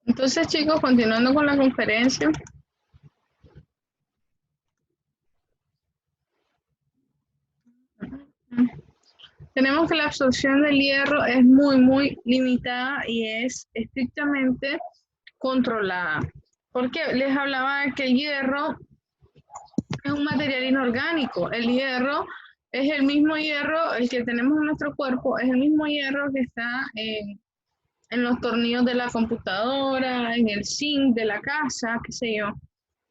Entonces, chicos, continuando con la conferencia, tenemos que la absorción del hierro es muy limitada y es estrictamente controlada. Porque les hablaba que el hierro es un material inorgánico. El hierro es el mismo hierro, el que tenemos en nuestro cuerpo, es el mismo hierro que está en los tornillos de la computadora, en el zinc de la casa, qué sé yo.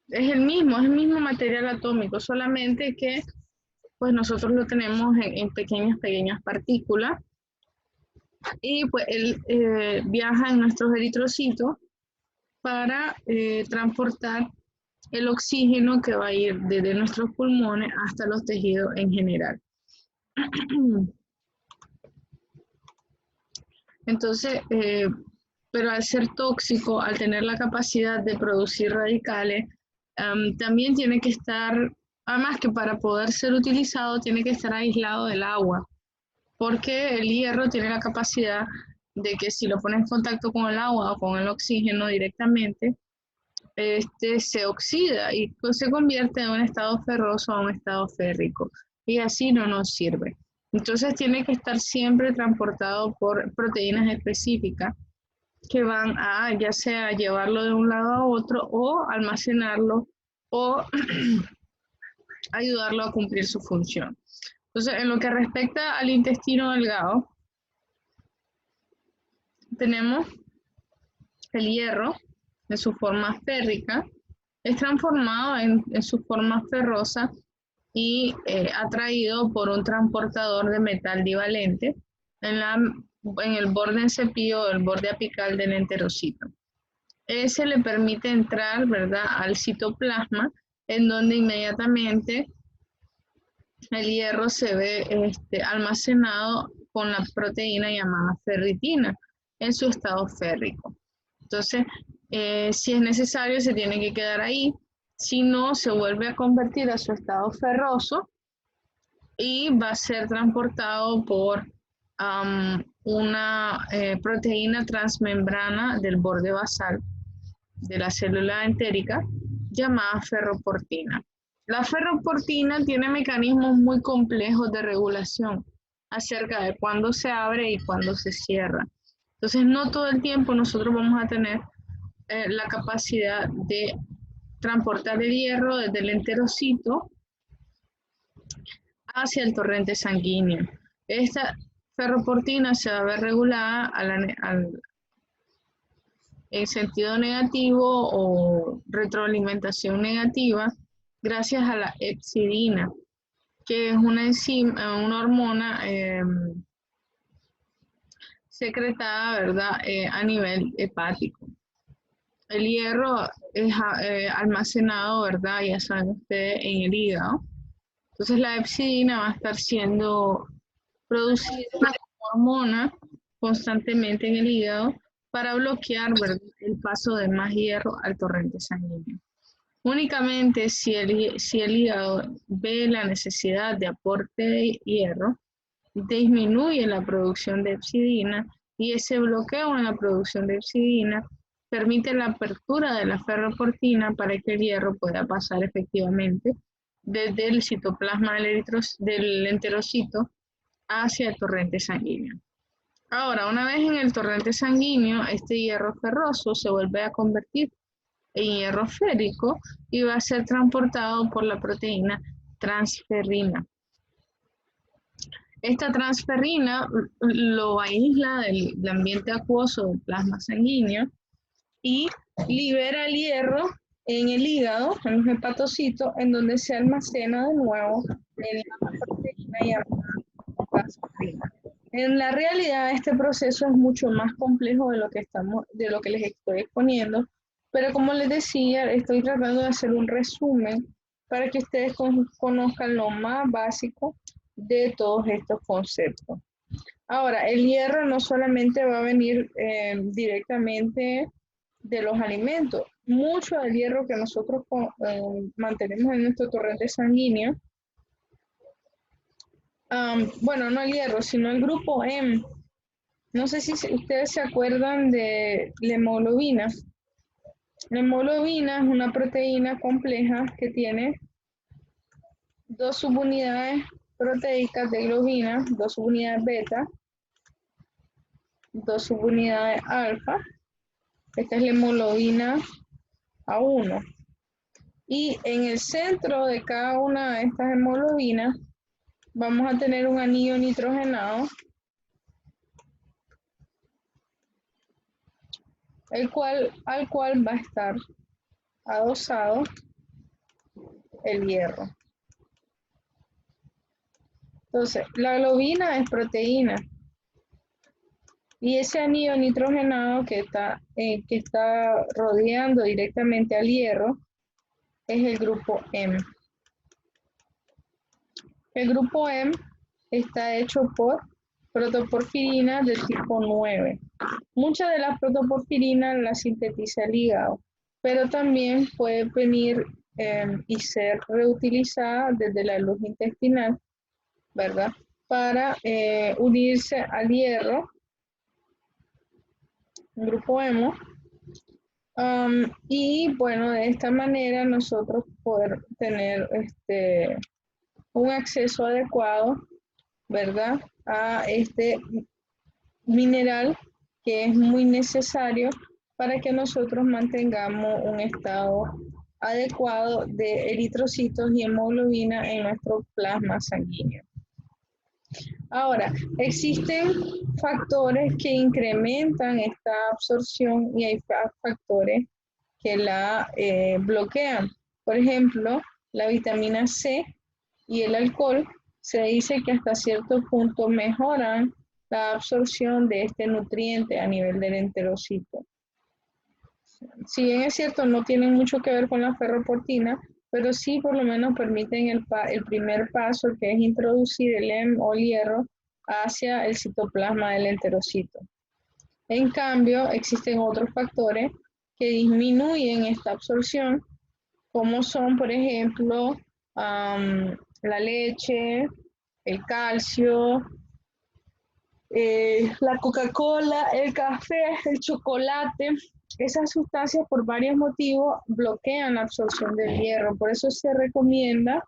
Es el mismo material atómico, solamente que pues nosotros lo tenemos en pequeñas partículas y pues él viaja en nuestros eritrocitos para transportar el oxígeno que va a ir desde nuestros pulmones hasta los tejidos en general. Entonces, pero al ser tóxico, al tener la capacidad de producir radicales, también tiene que estar, además que para poder ser utilizado, tiene que estar aislado del agua, porque el hierro tiene la capacidad de que si lo pones en contacto con el agua o con el oxígeno directamente, se oxida y se convierte en un estado ferroso a un estado férrico y así no nos sirve. Entonces tiene que estar siempre transportado por proteínas específicas que van a ya sea llevarlo de un lado a otro o almacenarlo o ayudarlo a cumplir su función. Entonces, en lo que respecta al intestino delgado, tenemos el hierro en su forma férrica, es transformado en su forma ferrosa y atraído por un transportador de metal divalente en el borde en cepillo, el borde apical del enterocito. Ese le permite entrar, ¿verdad?, al citoplasma, en donde inmediatamente el hierro se ve almacenado con la proteína llamada ferritina en su estado férrico. Entonces, si es necesario, se tiene que quedar ahí. Si no, se vuelve a convertir a su estado ferroso y va a ser transportado por una proteína transmembrana del borde basal de la célula entérica llamada ferroportina. La ferroportina tiene mecanismos muy complejos de regulación acerca de cuándo se abre y cuándo se cierra. Entonces, no todo el tiempo nosotros vamos a tener la capacidad de transportar el hierro desde el enterocito hacia el torrente sanguíneo. Esta ferroportina se va a ver regulada en sentido negativo o retroalimentación negativa gracias a la epsidina, que es una enzima, una hormona secretada, ¿verdad?, a nivel hepático. El hierro es almacenado, ¿verdad?, ya saben ustedes, en el hígado. Entonces la epsidina va a estar siendo producida como hormona constantemente en el hígado para bloquear, ¿verdad?, el paso de más hierro al torrente sanguíneo. Únicamente si el hígado ve la necesidad de aporte de hierro, disminuye la producción de epsidina y ese bloqueo en la producción de epsidina permite la apertura de la ferroportina para que el hierro pueda pasar efectivamente desde el citoplasma del enterocito hacia el torrente sanguíneo. Ahora, una vez en el torrente sanguíneo, este hierro ferroso se vuelve a convertir en hierro férico y va a ser transportado por la proteína transferrina. Esta transferrina lo aísla del ambiente acuoso del plasma sanguíneo y libera el hierro en el hígado, en los hepatocitos, en donde se almacena de nuevo en la proteína llamada transferrina. En la realidad, este proceso es mucho más complejo de lo que les estoy exponiendo, pero como les decía, estoy tratando de hacer un resumen para que ustedes conozcan lo más básico de todos estos conceptos. Ahora, el hierro no solamente va a venir directamente de los alimentos. Mucho del hierro que nosotros mantenemos en nuestro torrente sanguíneo, bueno, no el hierro, sino el grupo M No sé si ustedes se acuerdan de la hemoglobina. La hemoglobina es una proteína compleja que tiene dos subunidades proteicas de globina, dos subunidades beta, dos subunidades alfa. Esta es la hemoglobina A1. Y en el centro de cada una de estas hemoglobinas vamos a tener un anillo nitrogenado, al cual va a estar adosado el hierro. Entonces, la globina es proteína y ese anillo nitrogenado que está rodeando directamente al hierro es el grupo M. El grupo M está hecho por protoporfirinas de tipo 9. Muchas de las protoporfirinas las sintetiza el hígado, pero también puede venir y ser reutilizada desde la luz intestinal, ¿verdad? Para unirse al hierro, el grupo hemo, y bueno, de esta manera nosotros poder tener un acceso adecuado, ¿verdad? A este mineral que es muy necesario para que nosotros mantengamos un estado adecuado de eritrocitos y hemoglobina en nuestro plasma sanguíneo. Ahora, existen factores que incrementan esta absorción y hay factores que la bloquean. Por ejemplo, la vitamina C y el alcohol se dice que hasta cierto punto mejoran la absorción de este nutriente a nivel del enterocito. Si bien es cierto, no tienen mucho que ver con la ferroportina, pero sí por lo menos permiten el primer paso, que es introducir el hemo o hierro hacia el citoplasma del enterocito. En cambio, existen otros factores que disminuyen esta absorción, como son, por ejemplo, la leche, el calcio, la Coca-Cola, el café, el chocolate. Esas sustancias por varios motivos bloquean la absorción del hierro. Por eso se recomienda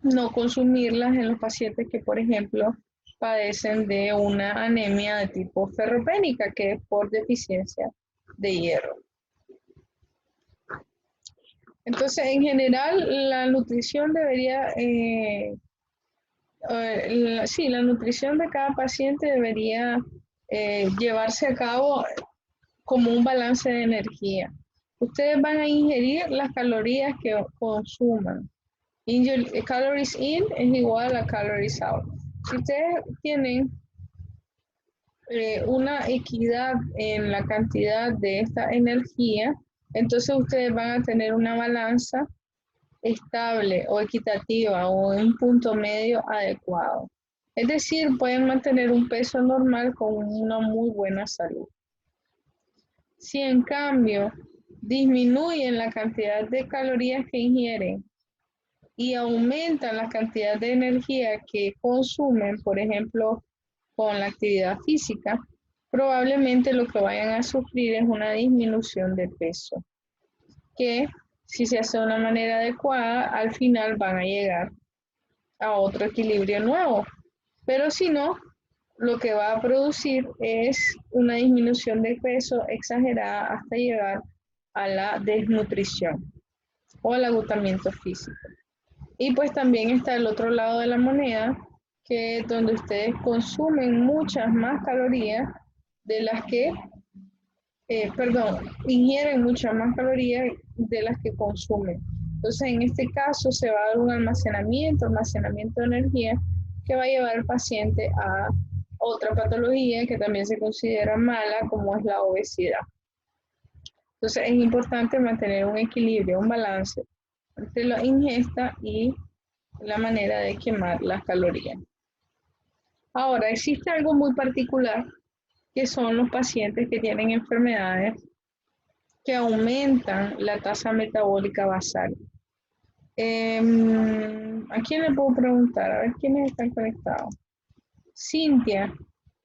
no consumirlas en los pacientes que, por ejemplo, padecen de una anemia de tipo ferropénica, que es por deficiencia de hierro. Entonces, en general, la nutrición debería, la nutrición de cada paciente debería llevarse a cabo como un balance de energía. Ustedes van a ingerir las calorías que consuman. Calories in es igual a calories out. Si ustedes tienen una equidad en la cantidad de esta energía, entonces ustedes van a tener una balanza estable o equitativa o un punto medio adecuado. Es decir, pueden mantener un peso normal con una muy buena salud. Si en cambio disminuyen la cantidad de calorías que ingieren y aumentan la cantidad de energía que consumen, por ejemplo, con la actividad física, probablemente lo que vayan a sufrir es una disminución de peso, que si se hace de una manera adecuada, al final van a llegar a otro equilibrio nuevo. Pero si no, lo que va a producir es una disminución de peso exagerada hasta llegar a la desnutrición o al agotamiento físico. Y pues también está el otro lado de la moneda, que es donde ustedes consumen muchas más calorías de las que, ingieren muchas más calorías de las que consumen. Entonces, en este caso se va a dar un almacenamiento de energía que va a llevar al paciente a otra patología que también se considera mala, como es la obesidad. Entonces, es importante mantener un equilibrio, un balance entre la ingesta y la manera de quemar las calorías. Ahora, existe algo muy particular, que son los pacientes que tienen enfermedades que aumentan la tasa metabólica basal. ¿A quién le puedo preguntar? A ver quiénes están conectados. Cintia,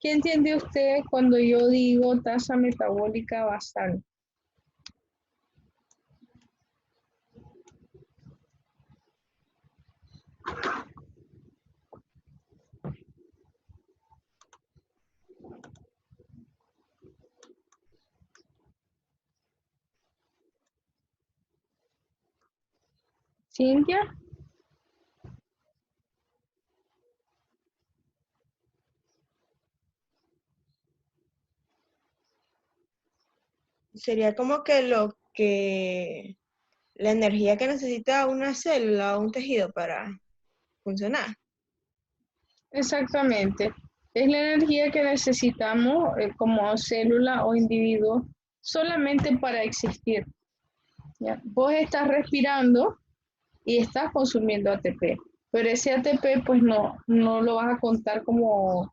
¿Qué entiende usted cuando yo digo tasa metabólica basal? Cintia, Sería como que la energía que necesita una célula o un tejido para funcionar. exactamente. Es la energía que necesitamos como célula o individuo solamente para existir. ¿Ya? Vos estás respirando y estás consumiendo ATP, pero ese ATP pues no lo vas a contar como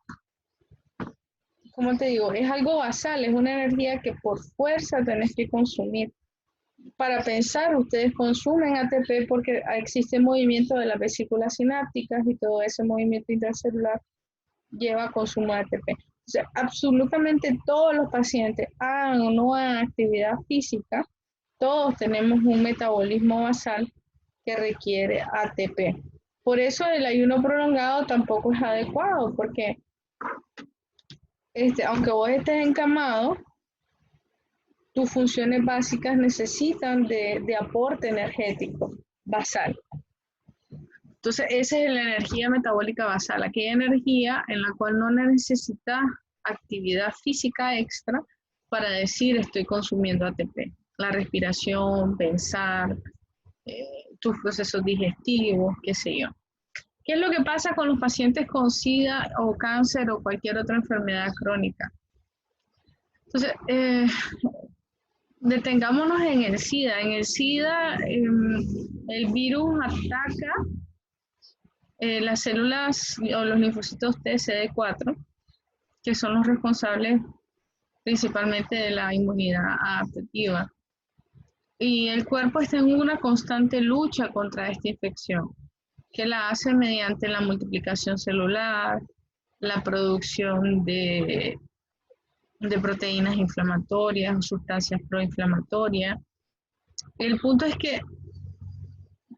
te digo, es algo basal, es una energía que por fuerza tenés que consumir. Para pensar, ustedes consumen ATP porque existe movimiento de las vesículas sinápticas y todo ese movimiento intracelular lleva a consumo de ATP. O sea, absolutamente todos los pacientes, hagan o no hagan actividad física, todos tenemos un metabolismo basal que requiere ATP. Por eso el ayuno prolongado tampoco es adecuado, porque aunque vos estés encamado, tus funciones básicas necesitan de aporte energético basal. Entonces, esa es la energía metabólica basal, aquella energía en la cual no necesitas actividad física extra para decir estoy consumiendo ATP. La respiración, pensar, tus procesos digestivos, qué sé yo. ¿Qué es lo que pasa con los pacientes con SIDA o cáncer o cualquier otra enfermedad crónica? Entonces, detengámonos en el SIDA. En el SIDA, el virus ataca las células o los linfocitos TCD4, que son los responsables principalmente de la inmunidad adaptativa. Y el cuerpo está en una constante lucha contra esta infección, que la hace mediante la multiplicación celular, la producción de proteínas inflamatorias o sustancias proinflamatorias. El punto es que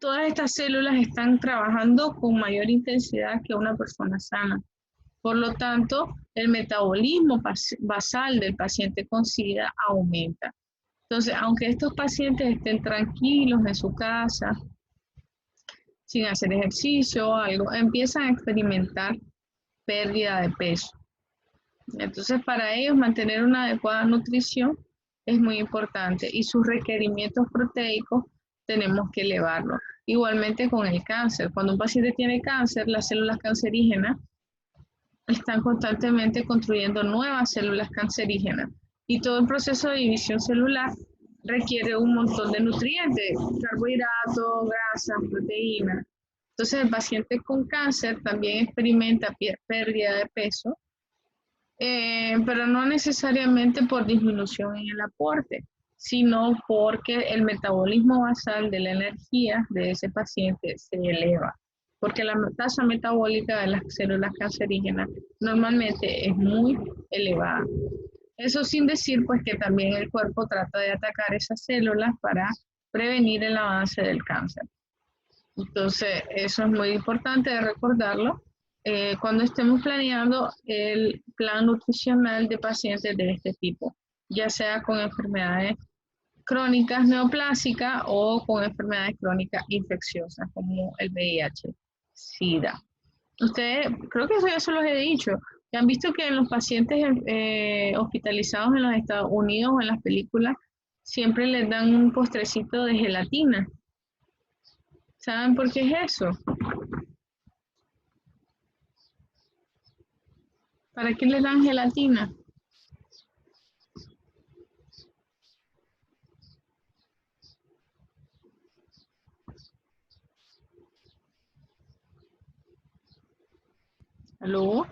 todas estas células están trabajando con mayor intensidad que una persona sana. Por lo tanto, el metabolismo basal del paciente con SIDA aumenta. Entonces, aunque estos pacientes estén tranquilos en su casa, sin hacer ejercicio o algo, empiezan a experimentar pérdida de peso. Entonces, para ellos mantener una adecuada nutrición es muy importante y sus requerimientos proteicos tenemos que elevarlos. Igualmente con el cáncer. Cuando un paciente tiene cáncer, las células cancerígenas están constantemente construyendo nuevas células cancerígenas y todo el proceso de división celular requiere un montón de nutrientes, carbohidratos, grasas, proteínas. Entonces el paciente con cáncer también experimenta pérdida de peso, pero no necesariamente por disminución en el aporte, sino porque el metabolismo basal de la energía de ese paciente se eleva, porque la tasa metabólica de las células cancerígenas normalmente es muy elevada. Eso sin decir pues que también el cuerpo trata de atacar esas células para prevenir el avance del cáncer. Entonces, eso es muy importante de recordarlo cuando estemos planeando el plan nutricional de pacientes de este tipo, ya sea con enfermedades crónicas neoplásicas o con enfermedades crónicas infecciosas como el VIH, SIDA. Ustedes, creo que eso ya se los he dicho, que han visto que en los pacientes hospitalizados en los Estados Unidos o en las películas siempre les dan un postrecito de gelatina. ¿Saben por qué es eso? ¿Para qué les dan gelatina? ¿Aló?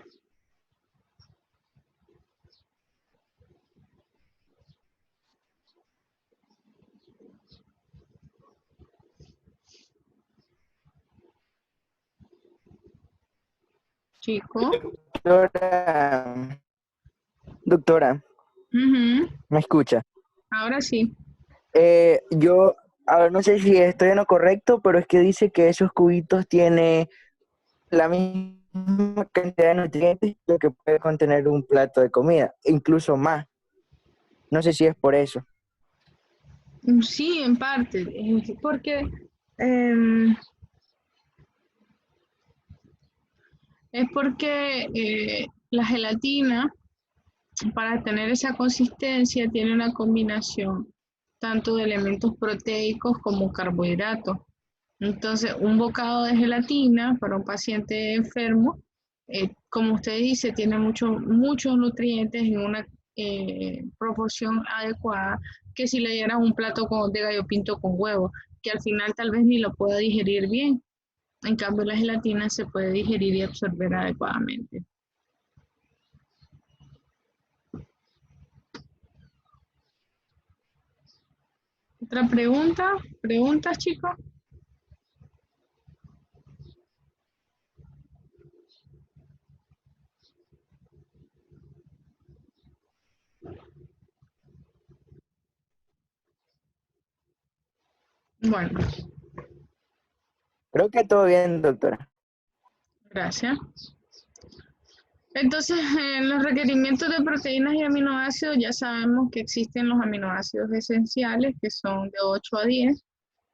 Chico. Doctora, Doctora, Ujú. ¿me escucha? Ahora sí. Yo, a ver, no sé si estoy en lo correcto, pero es que dice que esos cubitos tienen la misma cantidad de nutrientes que lo que puede contener un plato de comida, incluso más. No sé si es por eso. Sí, en parte. Porque em, es porque la gelatina, para tener esa consistencia, tiene una combinación tanto de elementos proteicos como carbohidratos. Entonces, un bocado de gelatina para un paciente enfermo, como usted dice, tiene muchos nutrientes en una proporción adecuada que si le dieran un plato de gallo pinto con huevo, que al final tal vez ni lo pueda digerir bien. En cambio, la gelatina se puede digerir y absorber adecuadamente. ¿Otra pregunta? ¿Preguntas, chicos? Bueno, Creo que todo bien, doctora. gracias. Entonces, en los requerimientos de proteínas y aminoácidos ya sabemos que existen los aminoácidos esenciales, que son de 8 a 10,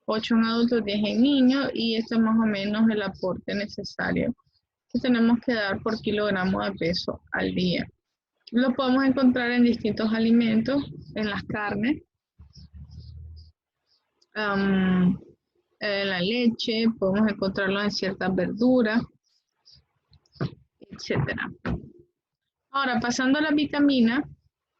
8 en adultos, 10 en niños, y esto es más o menos el aporte necesario que tenemos que dar por kilogramo de peso al día. Lo podemos encontrar en distintos alimentos, en las carnes, en la leche, podemos encontrarlo en ciertas verduras, etcétera. Ahora, pasando a las vitaminas,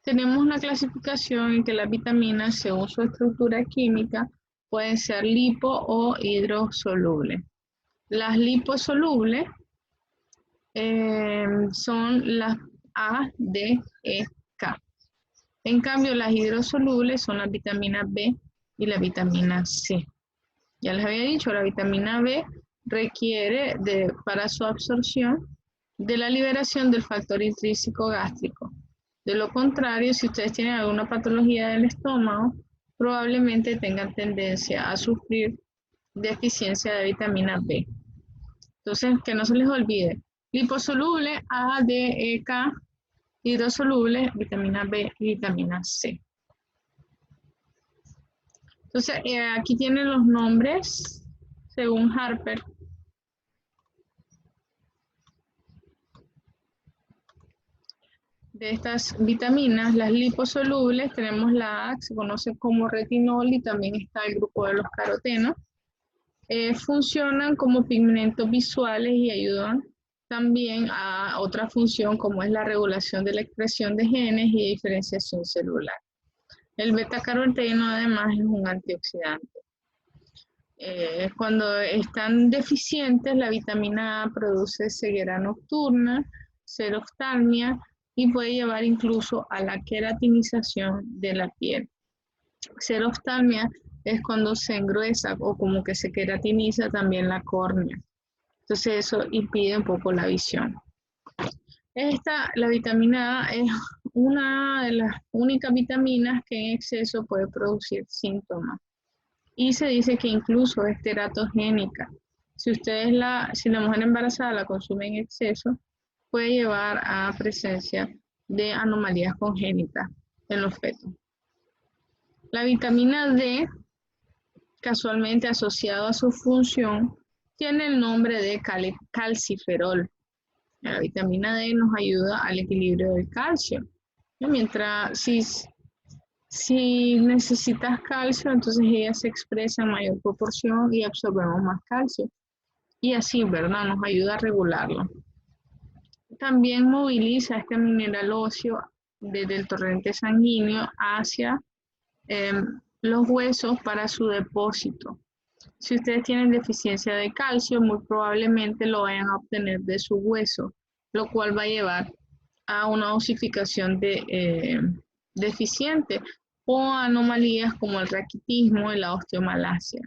tenemos una clasificación en que las vitaminas, según su estructura química, pueden ser lipo o hidrosolubles. Las liposolubles son las A, D, E, K. En cambio, las hidrosolubles son las vitaminas B y la vitamina C. Ya les había dicho, la vitamina B requiere para su absorción de la liberación del factor intrínseco gástrico. De lo contrario, si ustedes tienen alguna patología del estómago, probablemente tengan tendencia a sufrir deficiencia de vitamina B. Entonces, que no se les olvide, liposoluble, A, D, E, K, hidrosoluble, vitamina B y vitamina C. Entonces, aquí tienen los nombres según Harper. De estas vitaminas, las liposolubles, tenemos la A, que se conoce como retinol, y también está el grupo de los carotenos. Funcionan como pigmentos visuales y ayudan también a otra función como es la regulación de la expresión de genes y diferenciación celular. El betacaroteno además es un antioxidante. Cuando están deficientes, la vitamina A produce ceguera nocturna, xeroftalmia y puede llevar incluso a la queratinización de la piel. Xeroftalmia es cuando se engruesa o como que se queratiniza también la córnea. Entonces eso impide un poco la visión. La vitamina A es una de las únicas vitaminas que en exceso puede producir síntomas. Y se dice que incluso es teratogénica. Si la mujer embarazada la consume en exceso, puede llevar a presencia de anomalías congénitas en los fetos. La vitamina D, casualmente asociado a su función, tiene el nombre de calciferol. La vitamina D nos ayuda al equilibrio del calcio. Mientras si necesitas calcio, entonces ella se expresa en mayor proporción y absorbemos más calcio. Y así, ¿verdad? Nos ayuda a regularlo. También moviliza este mineral óseo desde el torrente sanguíneo hacia los huesos para su depósito. Si ustedes tienen deficiencia de calcio, muy probablemente lo vayan a obtener de su hueso, lo cual va a llevar a una osificación deficiente o anomalías como el raquitismo y la osteomalacia.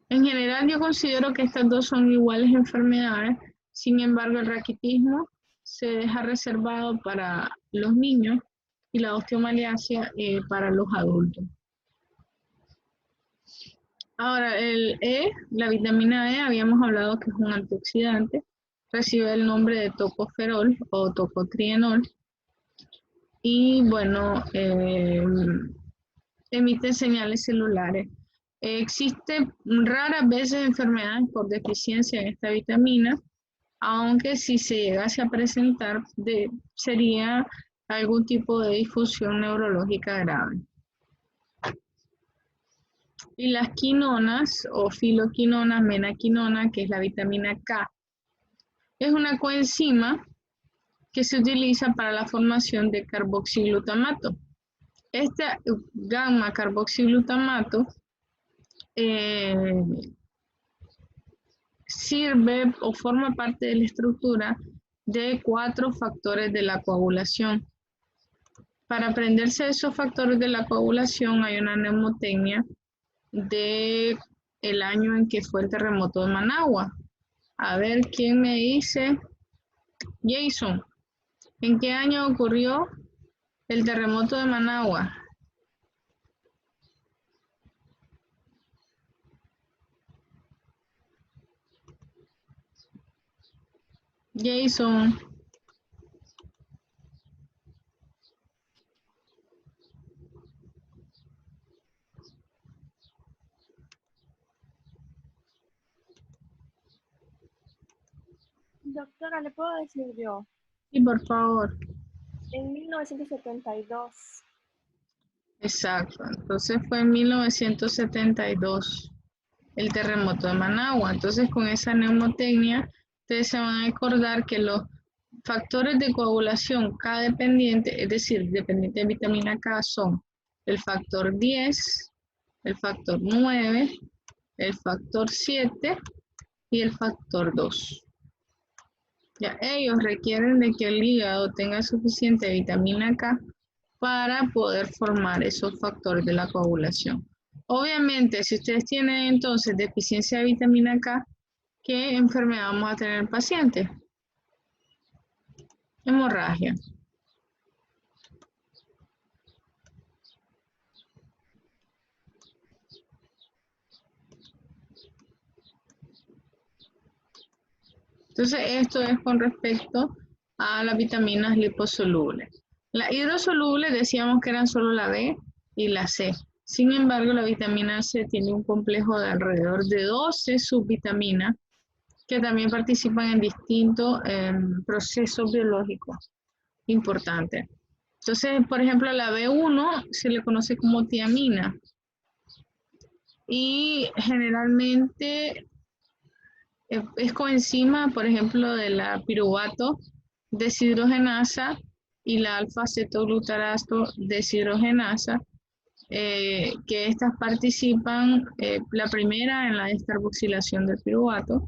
En general, yo considero que estas dos son iguales enfermedades, sin embargo, el raquitismo se deja reservado para los niños y la osteomalacia para los adultos. Ahora, el E, la vitamina E, habíamos hablado que es un antioxidante, recibe el nombre de tocoferol o tocotrienol y bueno, emite señales celulares. Existen raras veces enfermedades por deficiencia en esta vitamina, aunque si se llegase a presentar sería algún tipo de disfunción neurológica grave. Y las quinonas o filoquinonas, menaquinona, que es la vitamina K, es una coenzima que se utiliza para la formación de carboxiglutamato. Este gamma carboxiglutamato sirve o forma parte de la estructura de 4 factores de la coagulación. Para aprenderse esos factores de la coagulación hay una mnemotecnia de el año en que fue el terremoto de Managua. A ver, ¿quién me dice? Jason, ¿en qué año ocurrió el terremoto de Managua? Jason. Doctora, ¿le puedo decir yo? Sí, por favor. En 1972. Exacto. Entonces fue en 1972 el terremoto de Managua. Entonces con esa mnemotecnia, ustedes se van a acordar que los factores de coagulación K dependiente, es decir, dependiente de vitamina K, son el factor 10, el factor 9, el factor 7 y el factor 2. Ya, ellos requieren de que el hígado tenga suficiente vitamina K para poder formar esos factores de la coagulación. Obviamente, si ustedes tienen entonces deficiencia de vitamina K, ¿qué enfermedad vamos a tener el paciente? Hemorragia. Entonces, esto es con respecto a las vitaminas liposolubles. Las hidrosolubles decíamos que eran solo la B y la C. Sin embargo, la vitamina C tiene un complejo de alrededor de 12 subvitaminas que también participan en distintos procesos biológicos importantes. Entonces, por ejemplo, a la B1 se le conoce como tiamina y generalmente es coenzima, por ejemplo, de la piruvato deshidrogenasa y la alfa-cetoglutarato deshidrogenasa, que estas participan, la primera en la descarboxilación del piruvato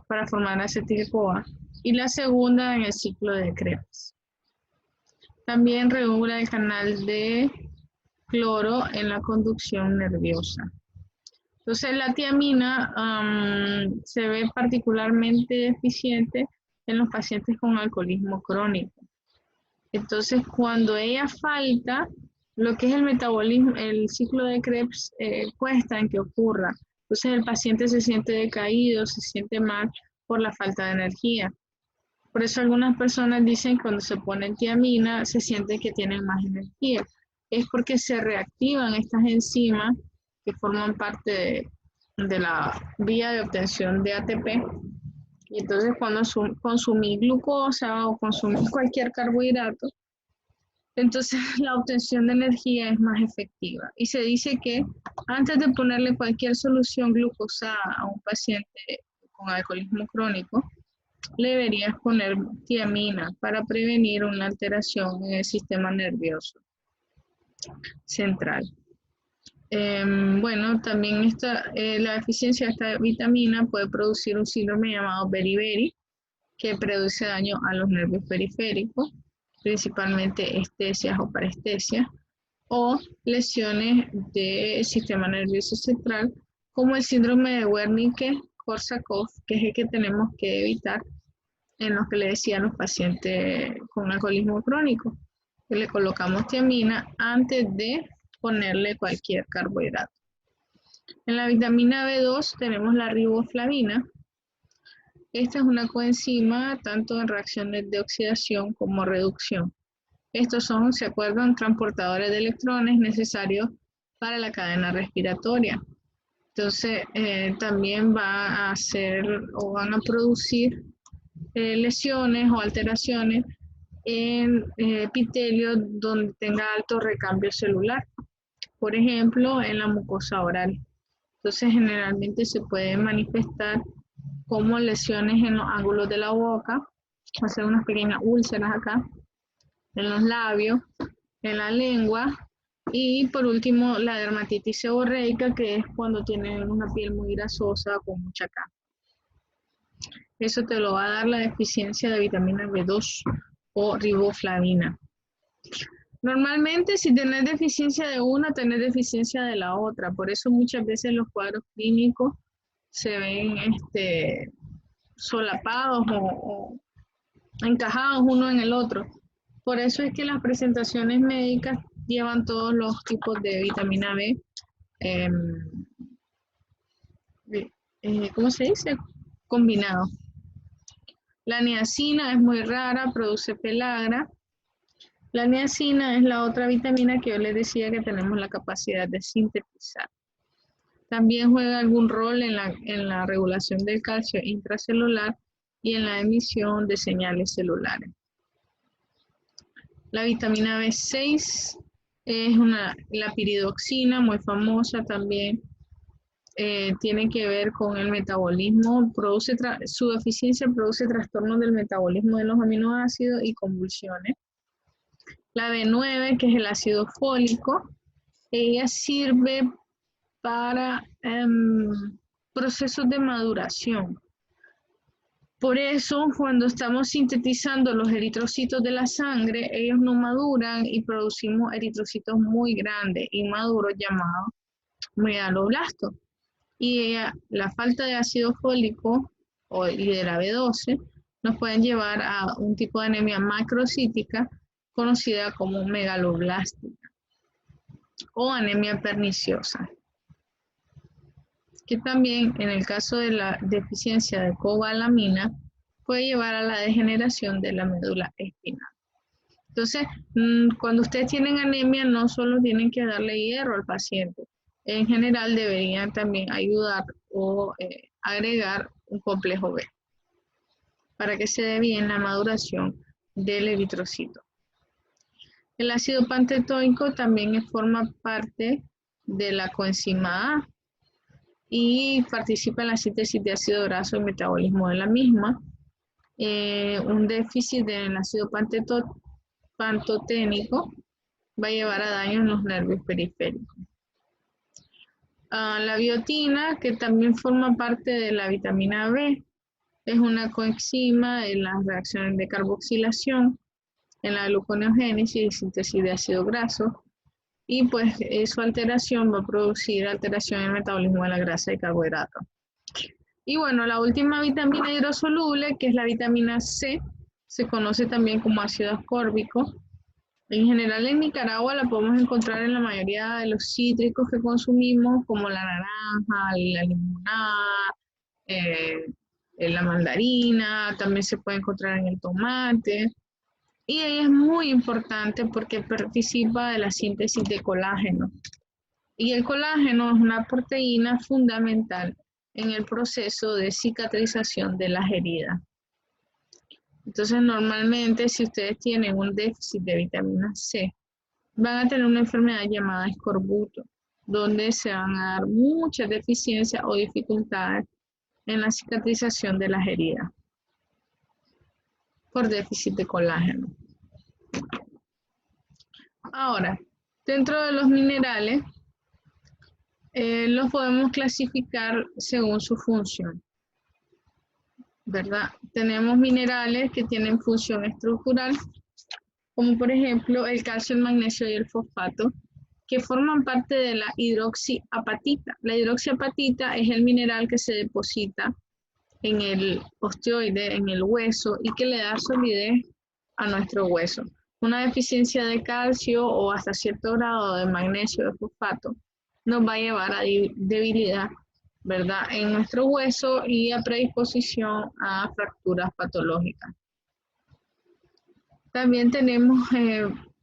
para formar acetil-CoA y la segunda en el ciclo de Krebs. También regula el canal de cloro en la conducción nerviosa. Entonces la tiamina se ve particularmente deficiente en los pacientes con alcoholismo crónico. Entonces cuando ella falta, lo que es el metabolismo, el ciclo de Krebs cuesta en que ocurra. Entonces el paciente se siente decaído, se siente mal por la falta de energía. Por eso algunas personas dicen que cuando se ponen tiamina se sienten que tienen más energía. Es porque se reactivan estas enzimas que forman parte de la vía de obtención de ATP. Y entonces cuando consumís glucosa o consumís cualquier carbohidrato, entonces la obtención de energía es más efectiva. Y se dice que antes de ponerle cualquier solución glucosada a un paciente con alcoholismo crónico, le deberías poner tiamina para prevenir una alteración en el sistema nervioso central. Bueno, también la deficiencia de esta vitamina puede producir un síndrome llamado beriberi, que produce daño a los nervios periféricos, principalmente estesias o parestesias, o lesiones del sistema nervioso central, como el síndrome de Wernicke-Korsakoff, que es el que tenemos que evitar, en los que le decía a los pacientes con alcoholismo crónico, que le colocamos tiamina antes de ponerle cualquier carbohidrato. En la vitamina B2 tenemos la riboflavina. Esta es una coenzima tanto en reacciones de oxidación como reducción. Estos son, ¿se acuerdan?, transportadores de electrones necesarios para la cadena respiratoria. Entonces, también va a hacer o van a producir lesiones o alteraciones en epitelio donde tenga alto recambio celular. Por ejemplo, en la mucosa oral. Entonces, generalmente se puede manifestar como lesiones en los ángulos de la boca, hacer unas pequeñas úlceras acá, en los labios, en la lengua, y por último la dermatitis seborreica, que es cuando tienen una piel muy grasosa con mucha capa. Eso te lo va a dar la deficiencia de vitamina B2 o riboflavina. Normalmente si tenés deficiencia de una, tenés deficiencia de la otra. Por eso muchas veces los cuadros clínicos se ven solapados o encajados uno en el otro. Por eso es que las presentaciones médicas llevan todos los tipos de vitamina B, ¿cómo se dice? Combinados. La niacina es muy rara, produce pelagra. La niacina es la otra vitamina que yo les decía que tenemos la capacidad de sintetizar. También juega algún rol en la regulación del calcio intracelular y en la emisión de señales celulares. La vitamina B6 es la piridoxina, muy famosa también. Tiene que ver con el metabolismo, su deficiencia produce trastornos del metabolismo de los aminoácidos y convulsiones. La B9, que es el ácido fólico, ella sirve para procesos de maduración. Por eso, cuando estamos sintetizando los eritrocitos de la sangre, ellos no maduran y producimos eritrocitos muy grandes, inmaduros, llamados megaloblastos. Y la falta de ácido fólico y de la B12 nos pueden llevar a un tipo de anemia macrocítica conocida como megaloblástica o anemia perniciosa, que también en el caso de la deficiencia de cobalamina puede llevar a la degeneración de la médula espinal. Entonces, cuando ustedes tienen anemia, no solo tienen que darle hierro al paciente, en general deberían también ayudar o agregar un complejo B para que se dé bien la maduración del eritrocito. El ácido pantetoico también forma parte de la coenzima A y participa en la síntesis de ácido graso y metabolismo de la misma. Un déficit del ácido pantoténico va a llevar a daño en los nervios periféricos. La biotina, que también forma parte de la vitamina B, es una coenzima en las reacciones de carboxilación, en la gluconeogénesis y síntesis de ácido graso, y pues su alteración va a producir alteración en el metabolismo de la grasa y carbohidratos. Y bueno, la última vitamina hidrosoluble, que es la vitamina C, se conoce también como ácido ascórbico. En general en Nicaragua la podemos encontrar en la mayoría de los cítricos que consumimos, como la naranja, la limonada, la mandarina, también se puede encontrar en el tomate. Y ella es muy importante porque participa de la síntesis de colágeno. Y el colágeno es una proteína fundamental en el proceso de cicatrización de las heridas. Entonces, normalmente, si ustedes tienen un déficit de vitamina C, van a tener una enfermedad llamada escorbuto, donde se van a dar muchas deficiencias o dificultades en la cicatrización de las heridas por déficit de colágeno. Ahora, dentro de los minerales, los podemos clasificar según su función, ¿verdad? Tenemos minerales que tienen función estructural, como por ejemplo el calcio, el magnesio y el fosfato, que forman parte de la hidroxiapatita. La hidroxiapatita es el mineral que se deposita en el osteoide, en el hueso, y que le da solidez a nuestro hueso. Una deficiencia de calcio o hasta cierto grado de magnesio, de fosfato, nos va a llevar a debilidad, ¿verdad?, en nuestro hueso y a predisposición a fracturas patológicas. También tenemos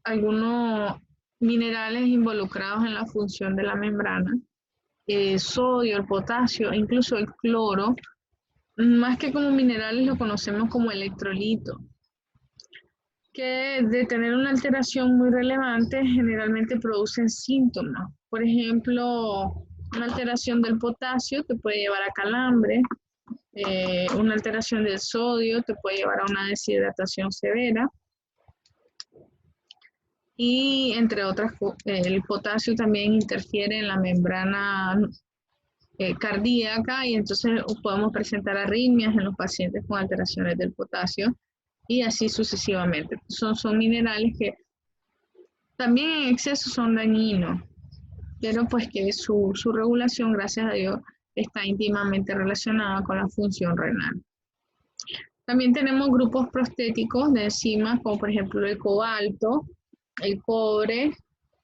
algunos minerales involucrados en la función de la membrana, sodio, el potasio, incluso el cloro. Más que como minerales lo conocemos como electrolito, que de tener una alteración muy relevante generalmente producen síntomas. Por ejemplo, una alteración del potasio te puede llevar a calambre, una alteración del sodio te puede llevar a una deshidratación severa, y entre otras, el potasio también interfiere en la membrana cardíaca, y entonces podemos presentar arritmias en los pacientes con alteraciones del potasio y así sucesivamente. Son minerales que también en exceso son dañinos, pero pues que su regulación, gracias a Dios, está íntimamente relacionada con la función renal. También tenemos grupos prostéticos de enzimas, como por ejemplo el cobalto, el cobre,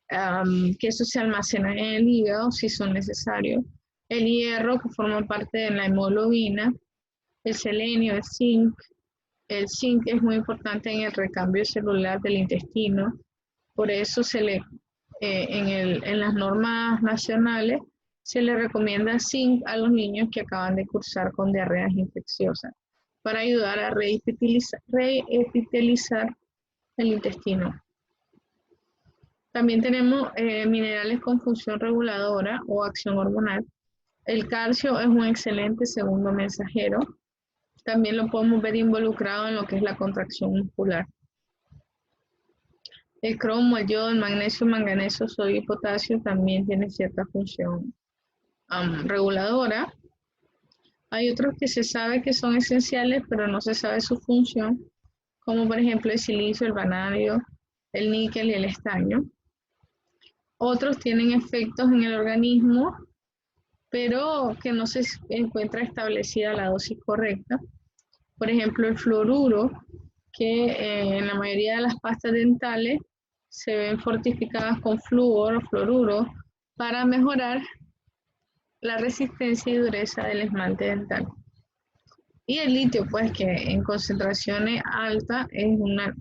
que eso se almacena en el hígado si son necesarios, el hierro, que forma parte de la hemoglobina, el selenio, el zinc. El zinc es muy importante en el recambio celular del intestino, por eso en las normas nacionales se le recomienda zinc a los niños que acaban de cursar con diarreas infecciosas, para ayudar a reepitelizar el intestino. También tenemos minerales con función reguladora o acción hormonal. El calcio es un excelente segundo mensajero. También lo podemos ver involucrado en lo que es la contracción muscular. El cromo, el yodo, el magnesio, manganeso, sodio y potasio también tienen cierta función reguladora. Hay otros que se sabe que son esenciales, pero no se sabe su función, como por ejemplo el silicio, el vanadio, el níquel y el estaño. Otros tienen efectos en el organismo, pero que no se encuentra establecida la dosis correcta. Por ejemplo, el fluoruro, que en la mayoría de las pastas dentales se ven fortificadas con flúor o fluoruro para mejorar la resistencia y dureza del esmalte dental. Y el litio, pues que en concentraciones altas es una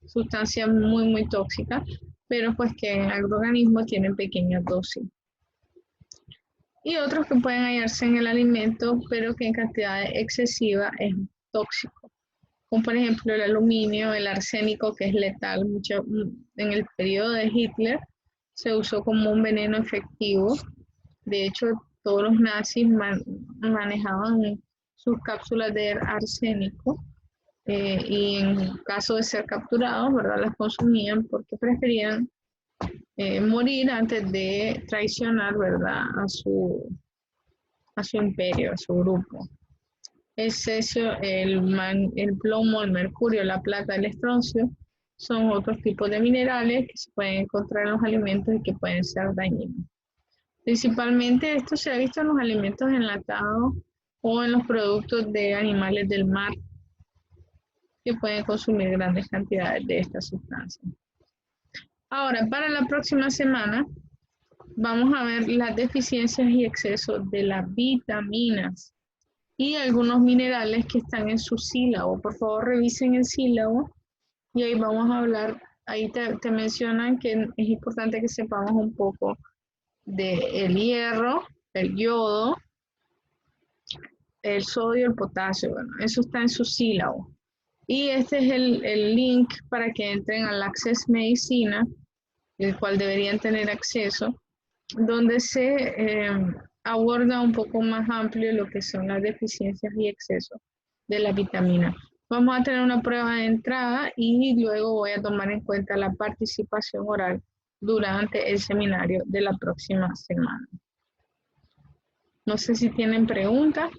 sustancia muy, muy tóxica, pero pues que en el organismo tienen pequeñas dosis. Y otros que pueden hallarse en el alimento, pero que en cantidad excesiva es tóxico, como por ejemplo el aluminio, el arsénico, que es letal. En el periodo de Hitler se usó como un veneno efectivo. De hecho, todos los nazis manejaban sus cápsulas de arsénico, y en caso de ser capturados, ¿verdad?, las consumían porque preferían morir antes de traicionar, ¿verdad?, a su imperio, a su grupo. El cesio, el plomo, el mercurio, la plata, el estroncio son otros tipos de minerales que se pueden encontrar en los alimentos y que pueden ser dañinos. Principalmente esto se ha visto en los alimentos enlatados o en los productos de animales del mar, que pueden consumir grandes cantidades de estas sustancias. Ahora, para la próxima semana, vamos a ver las deficiencias y excesos de las vitaminas y algunos minerales que están en su sílabo. Por favor, revisen el sílabo y ahí vamos a hablar. Ahí te mencionan que es importante que sepamos un poco del hierro, el yodo, el sodio, el potasio. Bueno, eso está en su sílabo. Y este es el link para que entren al Access Medicina, el cual deberían tener acceso, donde se aborda un poco más amplio lo que son las deficiencias y excesos de la vitamina. Vamos a tener una prueba de entrada y luego voy a tomar en cuenta la participación oral durante el seminario de la próxima semana. No sé si tienen preguntas.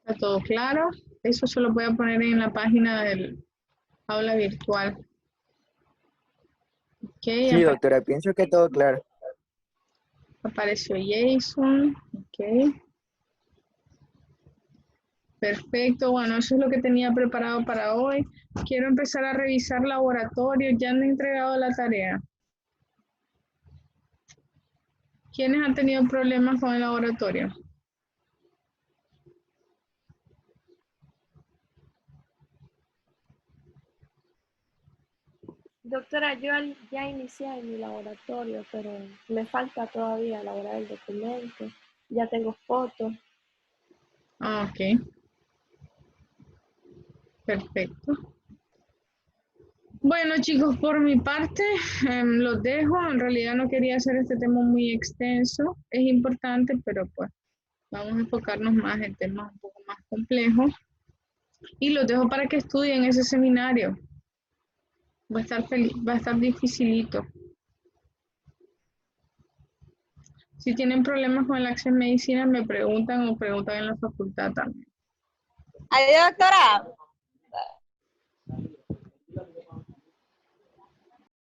¿Está todo claro? Eso se lo voy a poner en la página del aula virtual. Sí, doctora, pienso que todo claro. Apareció Jason. Ok. Perfecto. Bueno, eso es lo que tenía preparado para hoy. Quiero empezar a revisar laboratorio. Ya han entregado la tarea. ¿Quiénes han tenido problemas con el laboratorio? Doctora, yo ya inicié en mi laboratorio, pero me falta todavía elaborar el documento. Ya tengo fotos. Ah, ok. Perfecto. Bueno, chicos, por mi parte, los dejo. En realidad no quería hacer este tema muy extenso. Es importante, pero pues vamos a enfocarnos más en temas un poco más complejos. Y los dejo para que estudien ese seminario. Va a estar dificilito. Si tienen problemas con el Access Medicina, me preguntan o preguntan en la facultad también. Adiós, doctora.